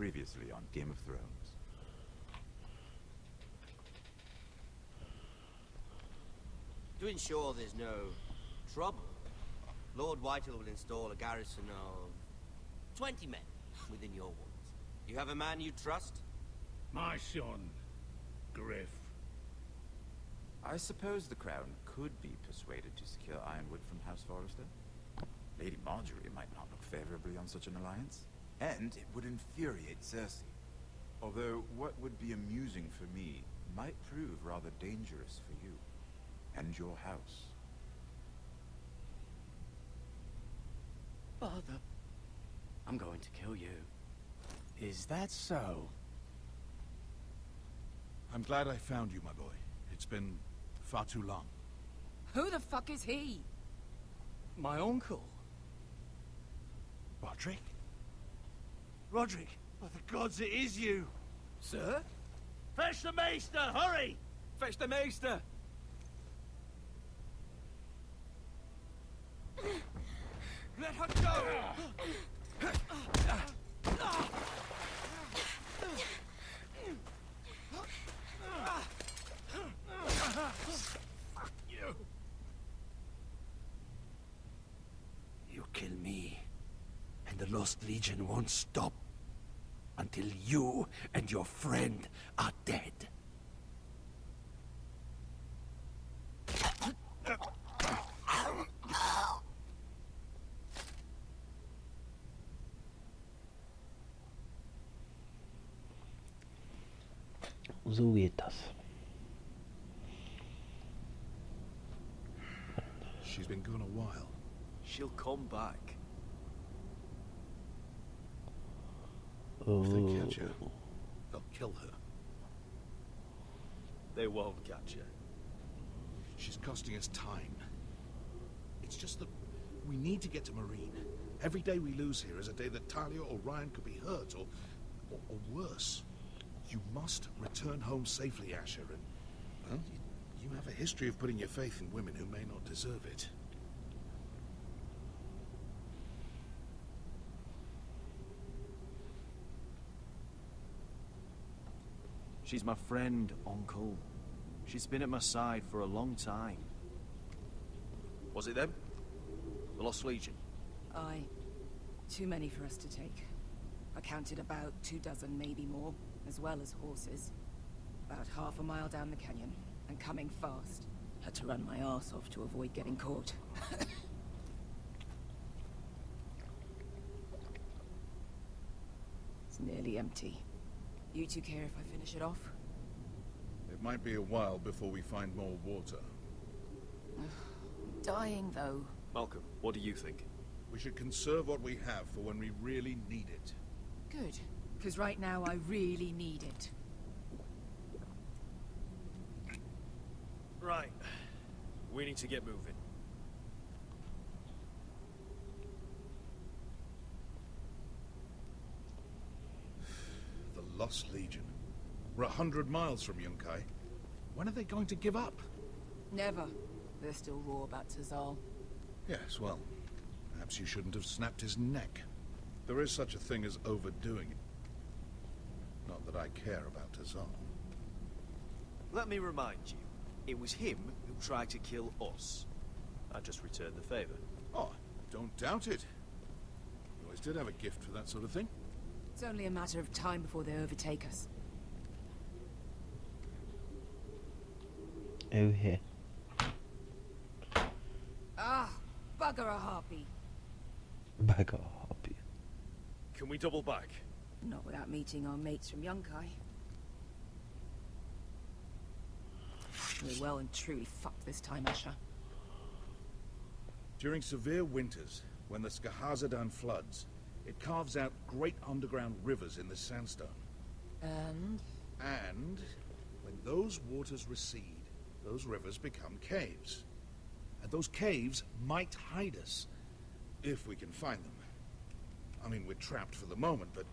Previously on Game of Thrones. To ensure there's no trouble, Lord Whitehall will install a garrison of 20 men within your walls. You have a man you trust? My son, Griff. I suppose the Crown could be persuaded to secure Ironwood from House Forrester. Lady Marjorie might not look favorably on such an alliance. And it would infuriate Cersei. Although what would be amusing for me might prove rather dangerous for you. And your house. Father, I'm going to kill you. Is that so? I'm glad I found you, my boy. It's been far too long. Who the fuck is he? My uncle. Roderick? Roderick, by the gods, it is you! Sir? Fetch the maester, hurry! Fetch the maester! Let her go! Fuck you! You kill me, and the Lost Legion won't stop until you and your friend are dead. So geht das. She's been gone a while. She'll come back. Oh. If they catch her, they'll kill her. They won't catch her. She's costing us time. It's just that we need to get to Marine. Every day we lose here is a day that Talia or Ryan could be hurt, or worse. You must return home safely, Asher, and, well, you have a history of putting your faith in women who may not deserve it. She's my friend, Uncle. She's been at my side for a long time. Was it them? The Lost Legion? Aye. Too many for us to take. I counted about 24, maybe more, as well as horses. About half a mile down the canyon, and coming fast. Had to run my arse off to avoid getting caught. It's nearly empty. You two care if I finish it off? It might be a while before we find more water. Dying, though. Malcolm, what do you think? We should conserve what we have for when we really need it. Good. Because right now I really need it. Right. We need to get moving. The Lost Legion. We're 100 miles from Yunkai. When are they going to give up? Never. They're still raw about Tazal. Yes, well, perhaps you shouldn't have snapped his neck. There is such a thing as overdoing it. Not that I care about Tazal. Let me remind you, it was him who tried to kill us. I just returned the favor. Oh, don't doubt it. You always did have a gift for that sort of thing. It's only a matter of time before they overtake us. Oh, here. Ah, bugger a harpy. Back up. Can we double back? Not without meeting our mates from Yunkai. We're well and truly fucked this time, Asher. During severe winters, when the Skahazadan floods, it carves out great underground rivers in the sandstone. And? And when those waters recede, those rivers become caves. And those caves might hide us, if we can find them. I mean, we're trapped for the moment, but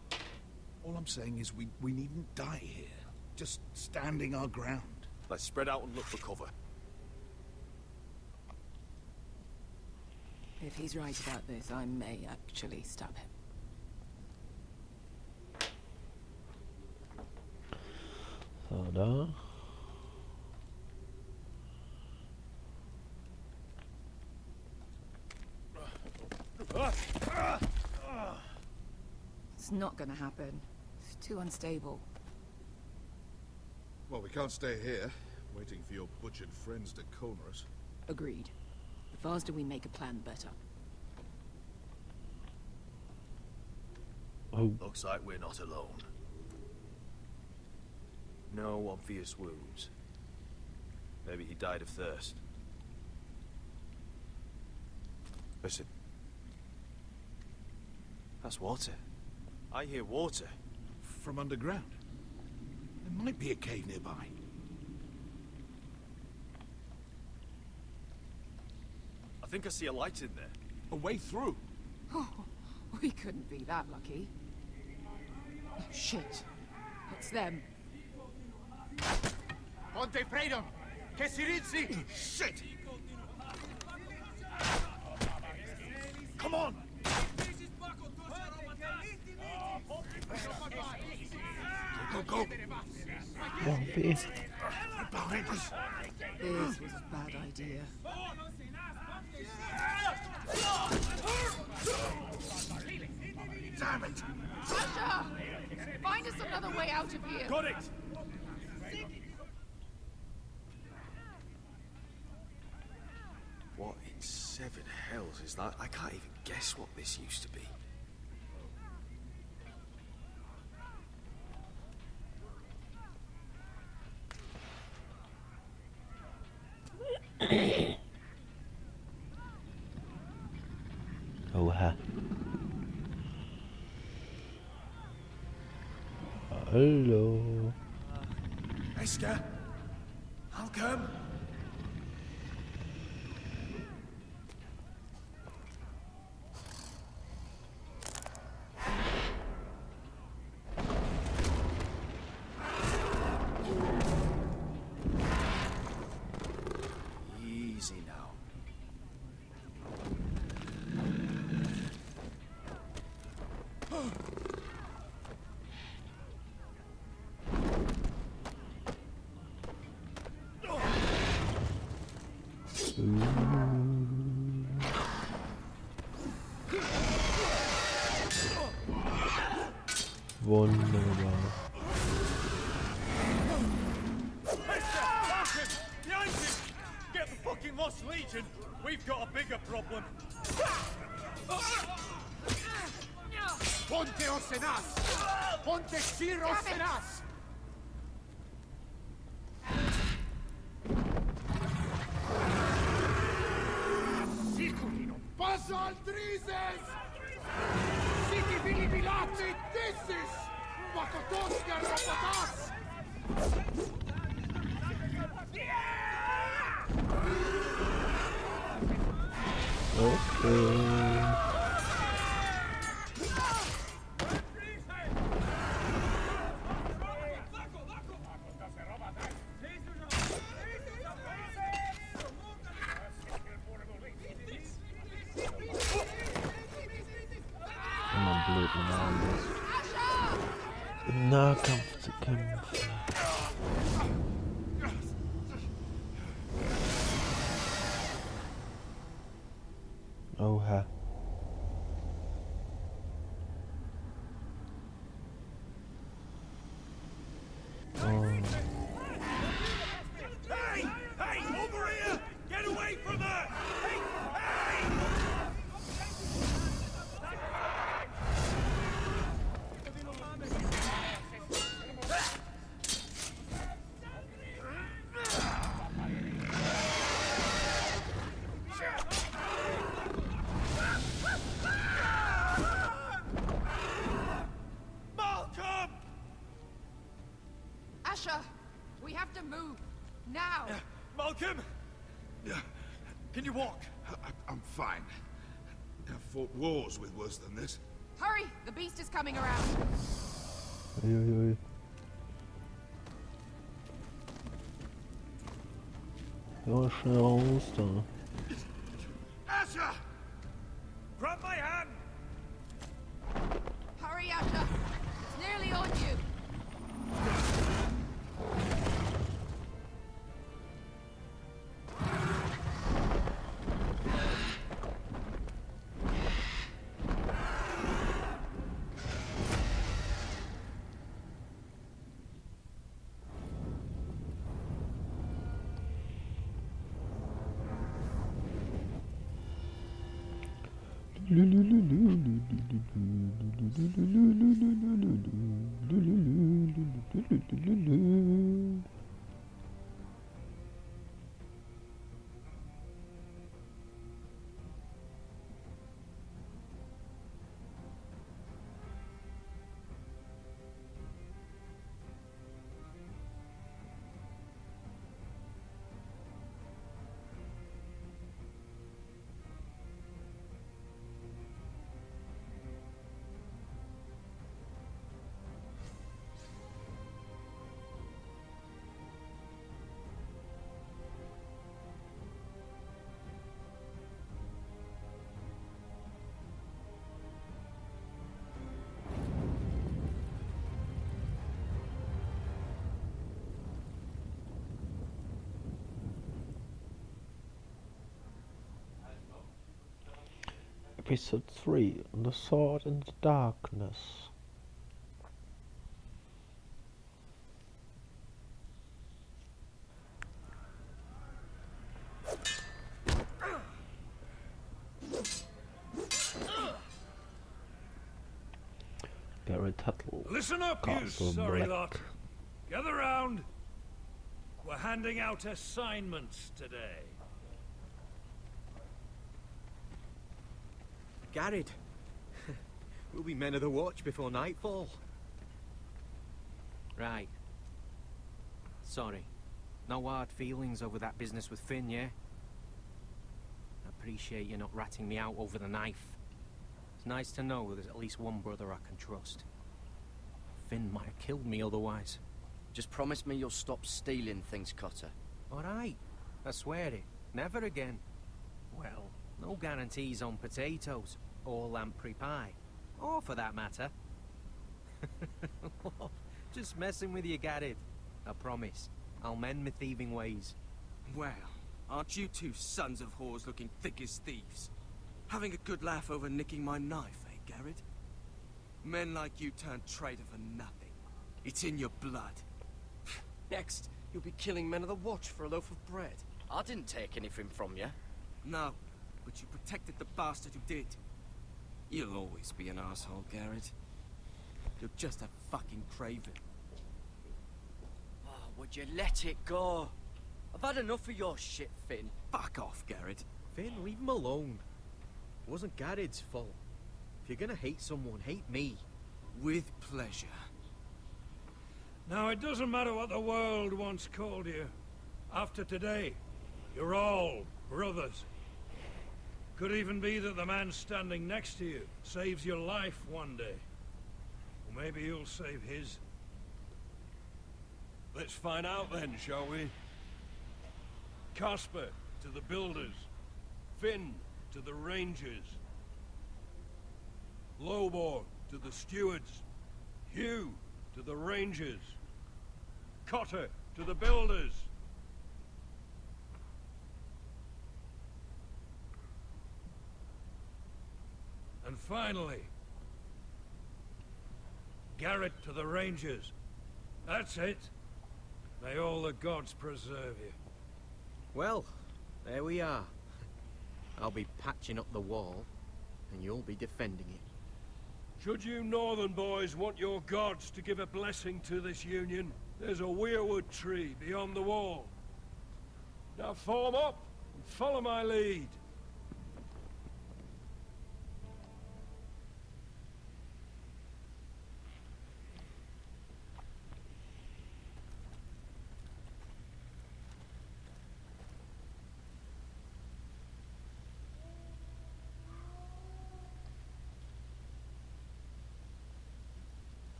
all I'm saying is we needn't die here. Just standing our ground. Let's spread out and look for cover. If he's right about this, I may actually stab him. da. It's not gonna happen. It's too unstable. Well, we can't stay here, waiting for your butchered friends to corner us. Agreed. The faster we make a plan, the better. Oh, Looks like we're not alone. No obvious wounds. Maybe he died of thirst. Listen. That's water. I hear water. From underground. There might be a cave nearby. I think I see a light in there. A way through. Oh, we couldn't be that lucky. Oh, shit. It's them. Ponte freedom! Che si rizzi! Shit! Come on! Go, go! one bit. Behind us! This was a bad idea. Damn it! Russia! Find us another way out of here! Got it! What in seven hells is that? I can't even guess what this used to be. Oh, ha. Hello. Esker! Malcolm! Easy now. Wunderbar. Behind him! Get the fucking Lost Legion! We've got a bigger problem. Ponte Osenas! Ponte Ciro Senas! Siculino! Paso al Drises! Siki Bilibilati Dissis! Wakotoska Rapatas! Okay. Kom on, blöd, normal bist. Im Nahkampf zu kämpfen. Oha. Oh. Hey! Hey! Over here! Get away from her! Hey! Hey! Malcolm! Asher! We have to move! Now! Malcolm! Can you walk? I'm fine. I've fought wars with worse than this. Hurry! The beast is coming around! Ui, ui, ui. Ja, schnell raus da. Asher! Grab my hand! Hurry, Asher! It's nearly on you! Episode 3, The Sword in the Darkness. Gary Tuttle. Listen up, you Castle sorry Black. lot. Gather round. We're handing out assignments today. Garrett. We'll be men of the watch before nightfall. Right. Sorry. No hard feelings over that business with Finn, yeah? I appreciate you not ratting me out over the knife. It's nice to know there's at least one brother I can trust. Finn might have killed me otherwise. Just promise me you'll stop stealing things, Cotter. Alright. I swear it. Never again. Well, no guarantees on potatoes, or lamprey pie. Or for that matter. Just messing with you, Garrett. I promise. I'll mend my thieving ways. Well, aren't you two sons of whores looking thick as thieves? Having a good laugh over nicking my knife, eh, Garrett? Men like you turn traitor for nothing. It's in your blood. Next, you'll be killing men of the watch for a loaf of bread. I didn't take anything from you. No, but you protected the bastard who did. You'll always be an asshole, Garrett. You're just a fucking craven. Oh, would you let it go? I've had enough of your shit, Finn. Fuck off, Garrett. Finn, leave him alone. It wasn't Garrett's fault. If you're gonna hate someone, hate me. With pleasure. Now, it doesn't matter what the world once called you. After today, you're all brothers. Could even be that the man standing next to you saves your life one day. Or maybe you'll save his. Let's find out then, shall we? Casper to the builders. Finn to the rangers. Lobor to the stewards. Hugh to the rangers. Cotter to the builders. And finally, Garrett to the rangers. That's it. May all the gods preserve you. Well, there we are. I'll be patching up the wall, and you'll be defending it. Should you northern boys want your gods to give a blessing to this union, there's a weirwood tree beyond the wall. Now form up and follow my lead.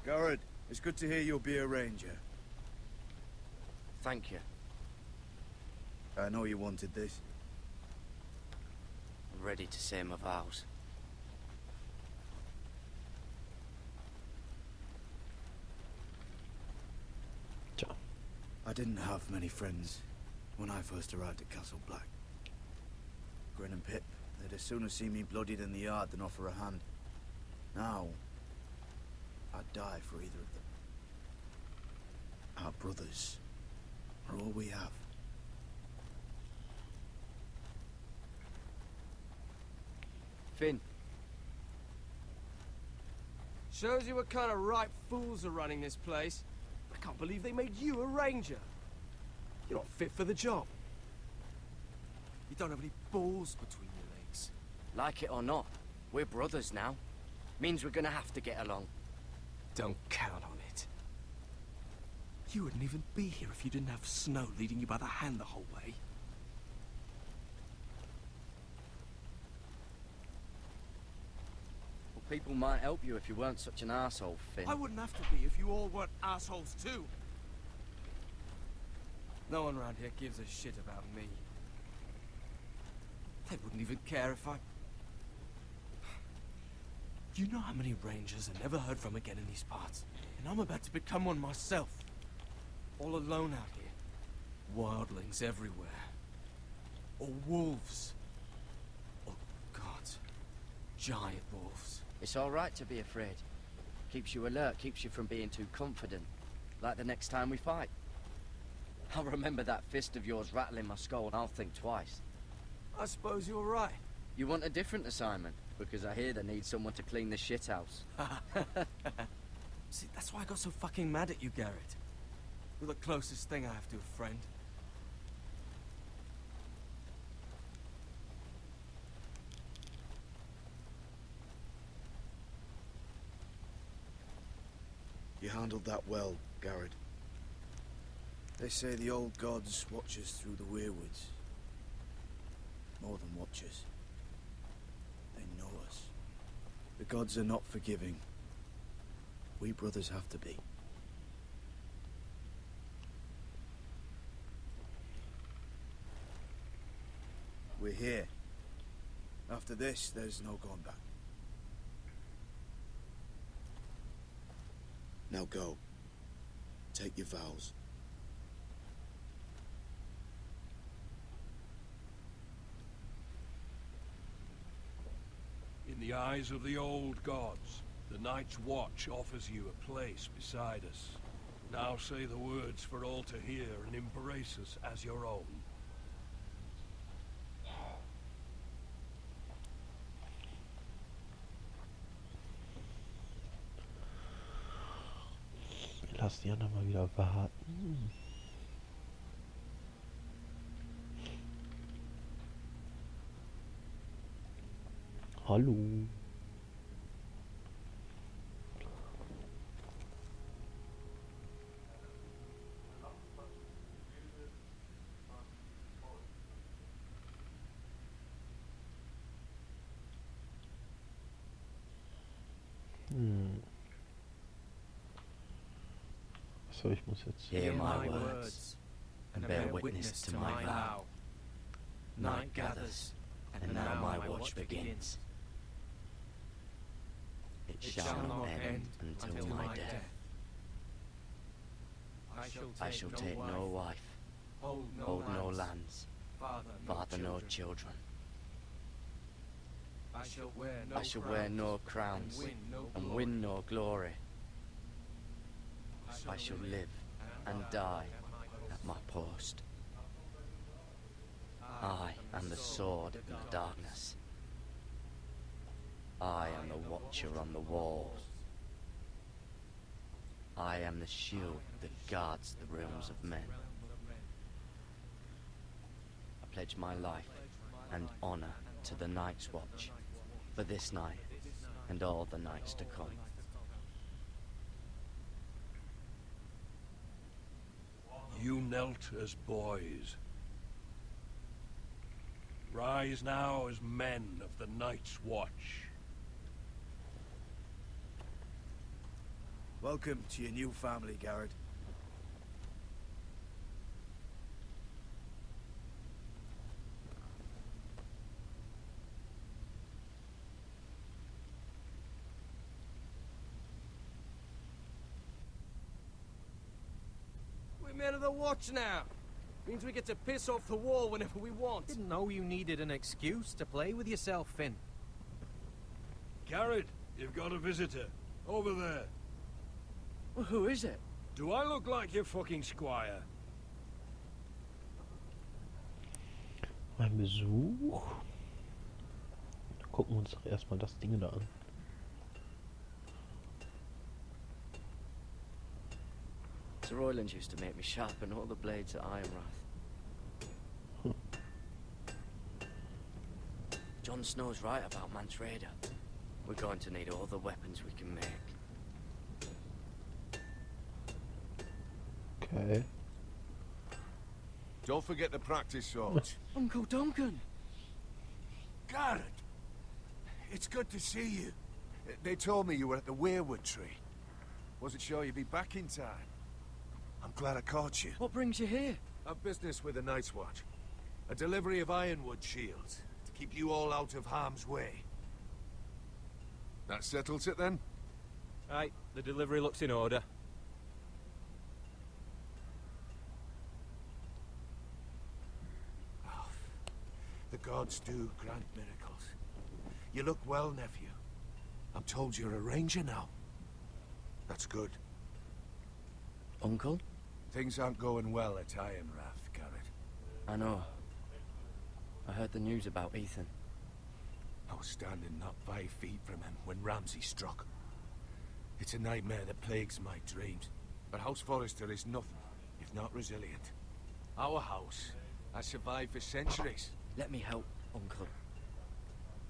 Garrett, it's good to hear you'll be a ranger. Thank you. I know you wanted this. I'm ready to say my vows. I didn't have many friends when I first arrived at Castle Black. Grin and Pip, they'd as soon have seen me bloodied in the yard than offer a hand. Now, I'd die for either of them. Our brothers are all we have. Finn. Shows you what kind of ripe fools are running this place. I can't believe they made you a ranger. You're not fit for the job. You don't have any balls between your legs. Like it or not, we're brothers now. Means we're gonna have to get along. Don't count on it. You wouldn't even be here if you didn't have Snow leading you by the hand the whole way. Well, people might help you if you weren't such an arsehole, Finn. I wouldn't have to be if you all weren't assholes too. No one around here gives a shit about me. They wouldn't even care if I... You know how many rangers are never heard from again in these parts? And I'm about to become one myself. All alone out here. Wildlings everywhere. Or wolves. Oh God. Giant wolves. It's all right to be afraid. Keeps you alert, keeps you from being too confident. Like the next time we fight. I'll remember that fist of yours rattling my skull and I'll think twice. I suppose you're right. You want a different assignment? Because I hear they need someone to clean the shithouse. See, that's why I got so fucking mad at you, Garrett. You're the closest thing I have to a friend. You handled that well, Garrett. They say the old gods watch us through the weirwoods. More than watch us. They know us. The gods are not forgiving. We brothers have to be. We're here. After this, there's no going back. Now go. Take your vows. In the eyes of the old gods, the Night's Watch offers you a place beside us. Now say the words for all to hear and embrace us as your own. Lass die anderen mal wieder warten. Hallo. So, ich muss jetzt... Hear my words, and bear witness to my vow. Night gathers, and now my watch begins. It shall not end until my death. I shall take no wife, hold no lands, father no children. I shall wear no crowns, and win no glory. I shall live and die at my post. I am the sword in the darkness. I am the watcher on the walls. I am the shield that guards the realms of men. I pledge my life and honor to the Night's Watch for this night and all the nights to come. You knelt as boys. Rise now as men of the Night's Watch. Welcome to your new family, Garrett. We're men of the watch now. Means we get to piss off the wall whenever we want. Didn't know you needed an excuse to play with yourself, Finn. Garrett, you've got a visitor. Over there. Well, who is it? Do I look like your fucking squire? Ein Besuch. Gucken wir uns doch erstmal das Ding da an. Sir Royland used to make me sharpen all the blades at Ironrath. Jon Snow's right about Mance Rayder. We're going to need all the weapons we can make. Okay. Don't forget the practice swords. Uncle Duncan! Garrett! It's good to see you. They told me you were at the Weirwood tree. Wasn't sure you'd be back in time. I'm glad I caught you. What brings you here? I've business with the Night's Watch. A delivery of ironwood shields to keep you all out of harm's way. That settles it then? Aye, the delivery looks in order. Oh, the gods do grant miracles. You look well, nephew. I'm told you're a ranger now. That's good. Uncle? Things aren't going well at Ironrath, Garrett. I know. I heard the news about Ethan. I was standing not 5 feet from him when Ramsay struck. It's a nightmare that plagues my dreams. But House Forrester is nothing if not resilient. Our house has survived for centuries. Let me help, Uncle.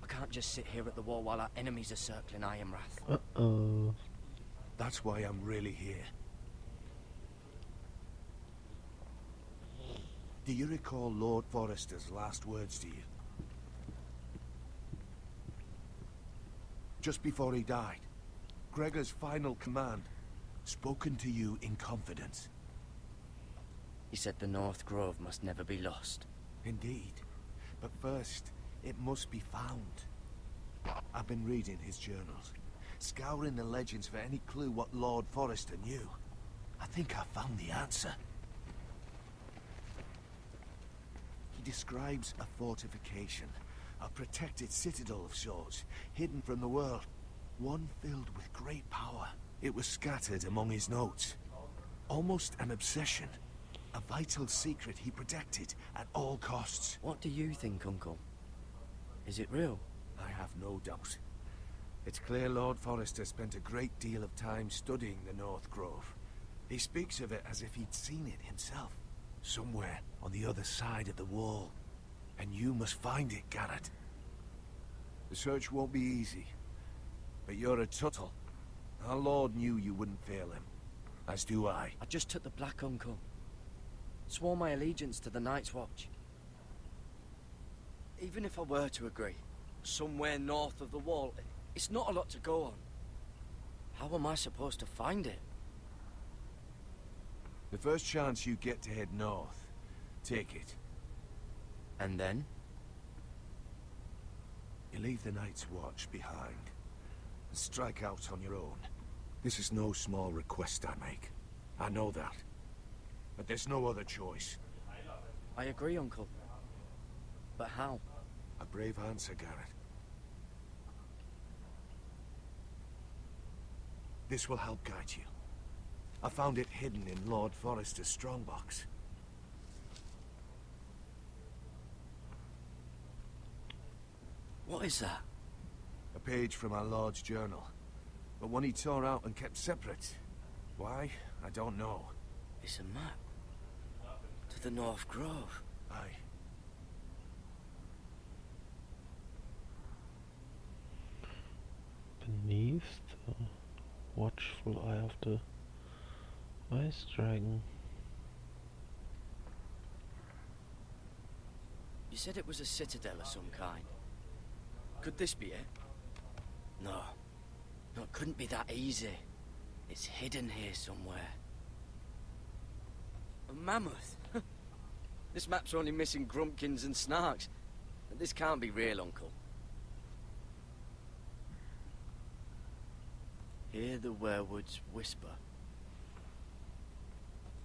I can't just sit here at the wall while our enemies are circling Ironrath. Uh-oh. That's why I'm really here. Do you recall Lord Forrester's last words to you? Just before he died, Gregor's final command, spoken to you in confidence. He said the North Grove must never be lost. Indeed. But first, it must be found. I've been reading his journals, scouring the legends for any clue what Lord Forrester knew. I think I found the answer. He describes a fortification, a protected citadel of sorts, hidden from the world, one filled with great power. It was scattered among his notes. Almost an obsession, a vital secret he protected at all costs. What do you think, Uncle? Is it real? I have no doubt. It's clear Lord Forrester spent a great deal of time studying the North Grove. He speaks of it as if he'd seen it himself. Somewhere on the other side of the wall. And you must find it, Garrett. The search won't be easy. But you're a Tuttle. Our Lord knew you wouldn't fail him. As do I. I just took the Black, Uncle. Swore my allegiance to the Night's Watch. Even if I were to agree, somewhere north of the wall, it's not a lot to go on. How am I supposed to find it? The first chance you get to head north, take it. And then? You leave the Night's Watch behind, and strike out on your own. This is no small request I make. I know that. But there's no other choice. I agree, Uncle. But how? A brave answer, Garrett. This will help guide you. I found it hidden in Lord Forrester's strongbox. What is that? A page from our Lord's journal. But one he tore out and kept separate. Why? I don't know. It's a map. To the North Grove. Aye. Beneath the watchful eye of the Ice Dragon. You said it was a citadel of some kind. Could this be it? No. No, it couldn't be that easy. It's hidden here somewhere. A mammoth? This map's only missing grumpkins and snarks. This can't be real, Uncle. Hear the werewoods whisper.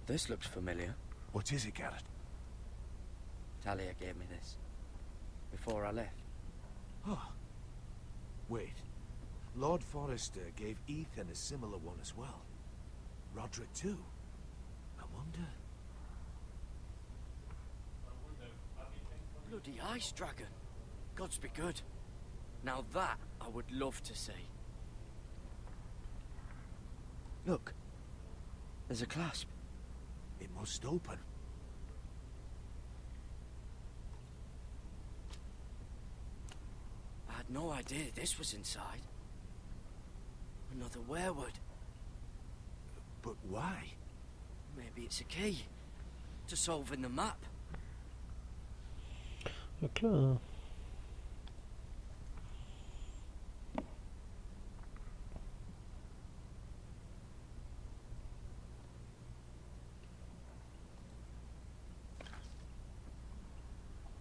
This looks familiar. What is it, Garrett? Talia gave me this. Before I left. Oh. Wait. Lord Forrester gave Ethan a similar one as well. Roderick too. I wonder... Bloody ice dragon. Gods be good. Now that I would love to see. Look. There's a clasp. It must open. I had no idea this was inside. Another werewood. But why? Maybe it's a key to solving the map. Ja klar.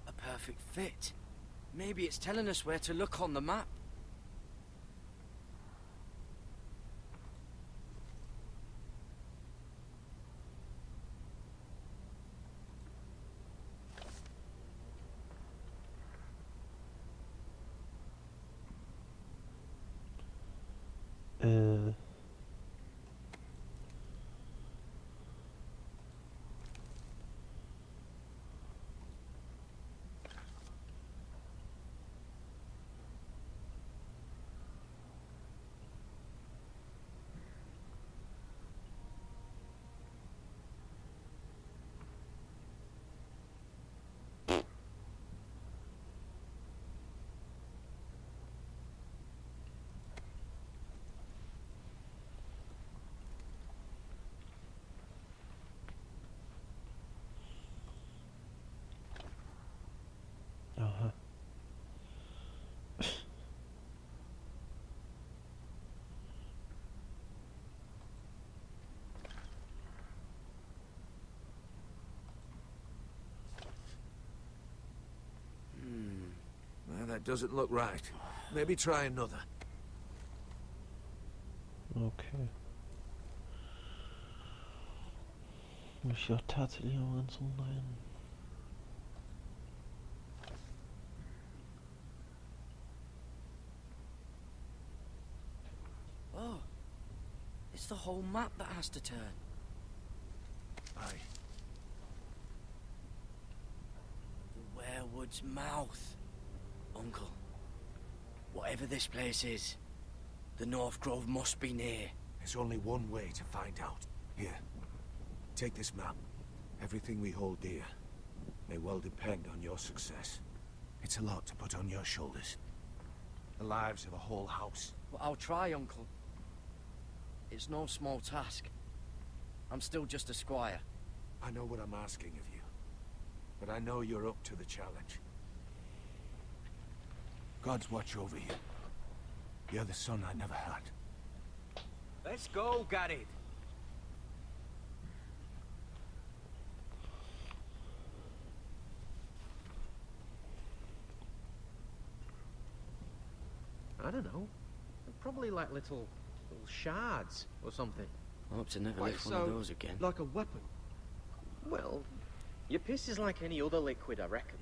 A perfect fit. Maybe it's telling us where to look on the map. Aha. Well, that doesn't look right. Maybe try another. Okay. Muss ja tatsächlich auch ganz umdrehen. Oh. It's the whole map that has to turn. Aye. The werewood's mouth. Uncle. Whatever this place is, the North Grove must be near. There's only one way to find out. Here. Take this map. Everything we hold dear may well depend on your success. It's a lot to put on your shoulders. The lives of a whole house. But I'll try, Uncle. It's no small task. I'm still just a squire. I know what I'm asking of you, but I know you're up to the challenge. God's watch over you. You're the son I never had. Let's go, Garrett. I don't know. They're probably like little shards or something. I hope to never Wait, lift one so, of those again. Like a weapon? Well, your piss is like any other liquid, I reckon.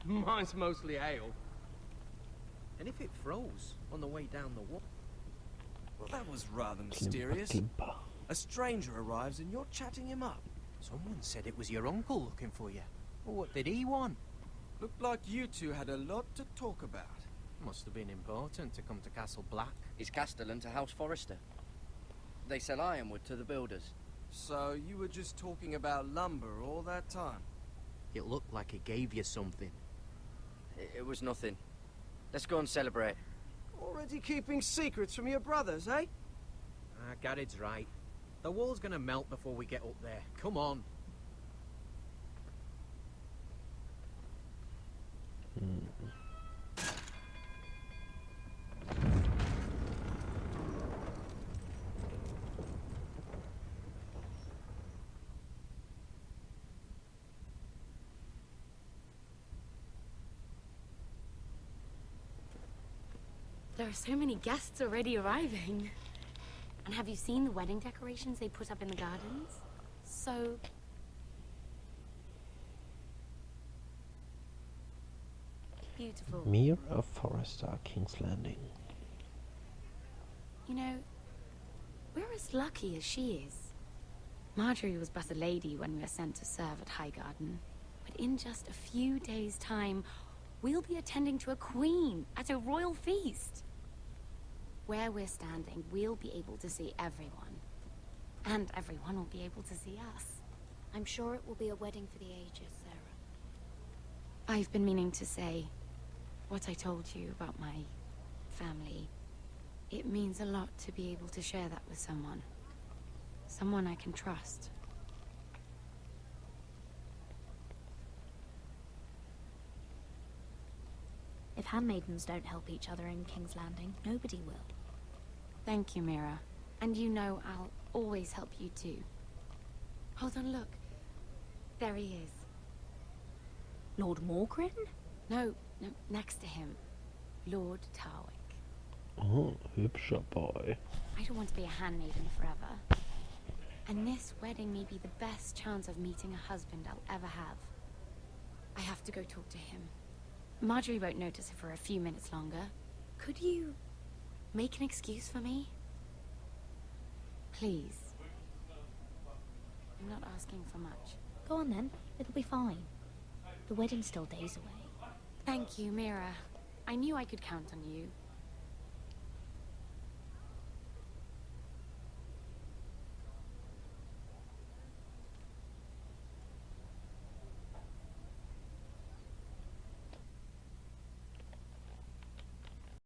Mine's mostly ale. And if it froze on the way down the wall? Well, that was rather mysterious. A stranger arrives and you're chatting him up. Someone said it was your uncle looking for you. Well, what did he want? Looked like you two had a lot to talk about. Must have been important to come to Castle Black. It's Castellan to House Forrester. They sell ironwood to the builders. So you were just talking about lumber all that time? It looked like he gave you something. It was nothing. Let's go and celebrate. Already keeping secrets from your brothers, eh? Garrett's right. The wall's gonna melt before we get up there. Come on. There are so many guests already arriving. And have you seen the wedding decorations they put up in the gardens? So... beautiful. Mere of Forrester, King's Landing. You know, we're as lucky as she is. Marjorie was but a lady when we were sent to serve at Highgarden. But in just a few days' time, We'll be attending to a queen at a royal feast. Where we're standing, we'll be able to see everyone. And everyone will be able to see us. I'm sure it will be a wedding for the ages, Sarah. I've been meaning to say what I told you about my family. It means a lot to be able to share that with someone. Someone I can trust. If handmaidens don't help each other in King's Landing, nobody will. Thank you, Mira. And you know I'll always help you too. Hold on, look. There he is. Lord Morgrin? No, next to him. Lord Tarwick. Oh, hübscher Boy. I don't want to be a handmaiden forever. And this wedding may be the best chance of meeting a husband I'll ever have. I have to go talk to him. Marjorie won't notice it for a few minutes longer. Could you make an excuse for me? Please. I'm not asking for much. Go on then. It'll be fine. The wedding's still days away. Thank you, Mira. I knew I could count on you.